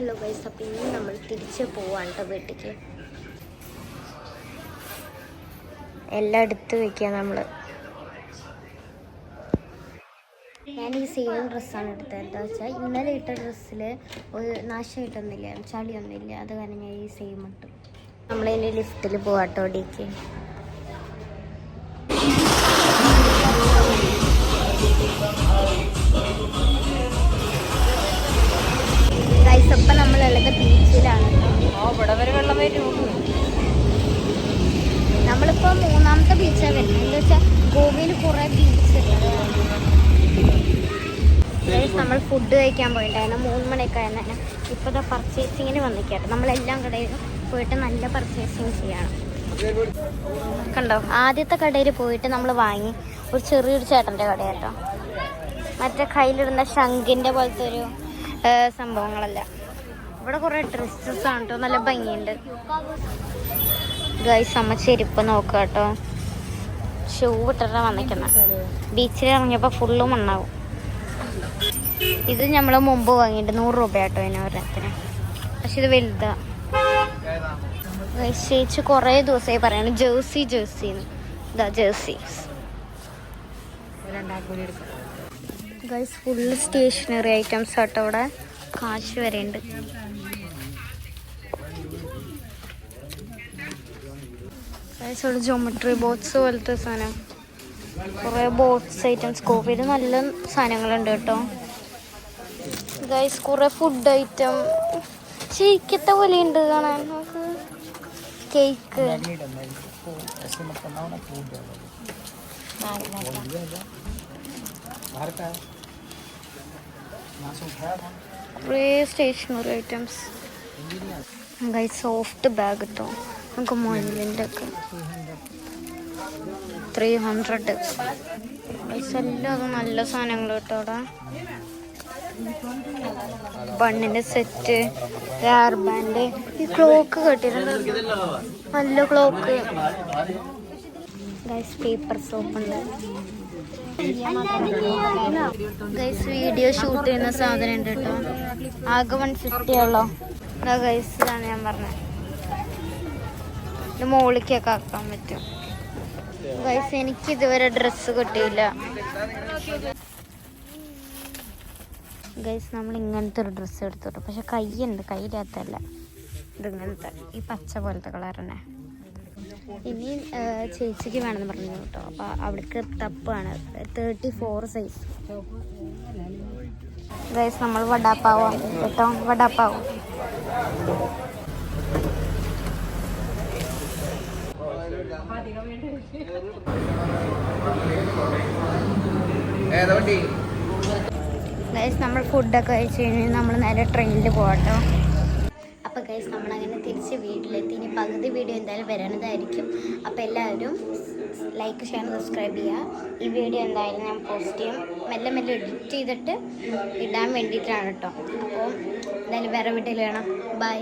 Hello guys, അപ്പം ഇനി നമ്മൾ തിരിച്ച് പോവാണ് കേട്ടോ വീട്ടിലേക്ക്. എല്ലാം എടുത്ത് വയ്ക്കുക നമ്മൾ. ഞാൻ ഈ സെയിം ഡ്രസ്സാണ് എടുത്തത്. എന്താ വെച്ചാൽ ഇന്നലെ ഇട്ട ഡ്രസ്സിൽ ഒരു നാശമായിട്ടൊന്നുമില്ല, ചളിയൊന്നുമില്ല. അത് കാരണം ഞാൻ ഈ സെയിം ഇട്ടു. നമ്മളിനി ലിഫ്റ്റിൽ പോവാട്ടോ ഓടിക്ക്. ഗൈസ്, അപ്പം നമ്മളുള്ളത് ബീച്ചിലാണ്. നമ്മളിപ്പോൾ മൂന്നാമത്തെ ബീച്ചാണ് വരുന്നത്. എന്താ വെച്ചാൽ ഗോവയിൽ കുറേ ബീച്ച് ഗൈസ്. നമ്മൾ ഫുഡ് കഴിക്കാൻ പോയിട്ടായിരുന്നു 3 മണിയൊക്കെ ആയിരുന്നു. ഇപ്പോൾ പർച്ചേസിങ്ങിന് വന്നിക്കാട്ടോ. നമ്മളെല്ലാം കടയിൽ പോയിട്ട് നല്ല പർച്ചേസിങ് ചെയ്യണം. കണ്ടോ, ആദ്യത്തെ കടയിൽ പോയിട്ട് നമ്മൾ വാങ്ങി ഒരു ചെറിയൊരു ചേട്ടൻ്റെ കടയാട്ടോ. മറ്റേ കയ്യിലിടുന്ന ശംഖിൻ്റെ പോലത്തെ ഒരു സംഭവങ്ങളല്ല. ഇവിടെ കുറേ ഡ്രസ്സസ് ആണ് കേട്ടോ, നല്ല ഭംഗിയുണ്ട്. ഗൈസ്, അമ്മ ചെരുപ്പ് നോക്കുക കേട്ടോ. ഷൂ ഇട്ടിട്ടാണ് വന്നിക്കുന്നത്. ബീച്ചിൽ ഇറങ്ങിയപ്പോൾ ഫുള്ള് മണ്ണാവും. ഇത് നമ്മൾ മുമ്പ് വാങ്ങിയിട്ട് 100 രൂപ കേട്ടോ ഇതിന് ഒരെണ്ണത്തിന്. പക്ഷെ ഇത് വലുതാ. ഗൈസ്, ചേച്ചി കുറേ ദിവസമായി പറയണം ജേഴ്സിന്ന്. ഇതാ jersey. Guys, full stationery items ആട്ടോ. ഇവിടെ കാശ് വരെ ഉണ്ട്. ഗൈസ്, ഇവിടെ ജോമെട്രി ബോക്സ് പോലത്തെ സാധനം, കുറേ ബോക്സ് ഐറ്റംസ്. കോഫിയിൽ നല്ല സാധനങ്ങളുണ്ട് കേട്ടോ. ഗൈസ്, കുറേ ഫുഡ് ഐറ്റം ചിക്കത്തെ പോലെ ഉണ്ട് കാണാൻ. നമുക്ക് കേക്ക്, കുറേ stationery items. Guys, soft bag കേട്ടോ. നമുക്ക് മൊയിലിൻ്റെ ഒക്കെ 300. ഗൈസ്, എല്ലാം അത് നല്ല സാധനങ്ങൾ കേട്ടോ. അവിടെ ബണ്ണിൻ്റെ സെറ്റ്, ഹെയർ ബാൻഡ്, ഈ ക്ലോക്ക് കെട്ടിയിട്ടുണ്ട്, നല്ല ക്ലോക്ക്. ഗൈസ്, പേപ്പർ സോപ്പ് ഉണ്ട്. ഗൈസ്, വീഡിയോ ഷൂട്ട് ചെയ്യുന്ന സാധനം ഉണ്ട് കേട്ടോ. ആകെ 150 ഉള്ളോ. ഗൈസ്, ഇതാണ് ഞാൻ പറഞ്ഞത്. ഇത് മോളിക്കൊക്കെ ആക്കാൻ പറ്റും. ഗൈസ്, എനിക്ക് ഇതുവരെ ഡ്രസ്സ് കിട്ടിയില്ല. ഗൈസ്, നമ്മൾ ഇങ്ങനത്തെ ഒരു ഡ്രസ്സ് എടുത്തോട്ടോ. പക്ഷെ കൈയുണ്ട്, കൈയില്ലാത്തല്ല. ഇതിങ്ങനത്തെ ഈ പച്ച പോലത്തെ കളർ തന്നെ. ഇനി ചേച്ചിക്ക് വേണമെന്ന് പറഞ്ഞു കേട്ടോ. അപ്പോൾ അവിടേക്ക് തപ്പാണ് 34 സൈസ്. ഗൈസ്, നമ്മൾ വടാപ്പാവ് കേട്ടോ. വടാപ്പാവ് ഗൈസ്, നമ്മൾ ഫുഡൊക്കെ കഴിച്ച് കഴിഞ്ഞാൽ നമ്മൾ നേരെ ട്രെയിനിൽ പോകട്ടോ. അപ്പോൾ ഗൈസ്, നമ്മളങ്ങനെ തിരിച്ച് വീട്ടിലെത്തി. ഇനി പകുതി വീഡിയോ എന്തായാലും വരുന്നതായിരിക്കും. അപ്പോൾ എല്ലാവരും ലൈക്ക്, ഷെയർ, സബ്സ്ക്രൈബ് ചെയ്യുക. ഈ വീഡിയോ എന്തായാലും ഞാൻ പോസ്റ്റ് ചെയ്യും. മെല്ലെ മെല്ലെ എഡിറ്റ് ചെയ്തിട്ട് ഇടാൻ വേണ്ടിയിട്ടാണ് കേട്ടോ. അപ്പോൾ എന്തായാലും വേറെ വീട്ടിൽ വേണം. ബൈ.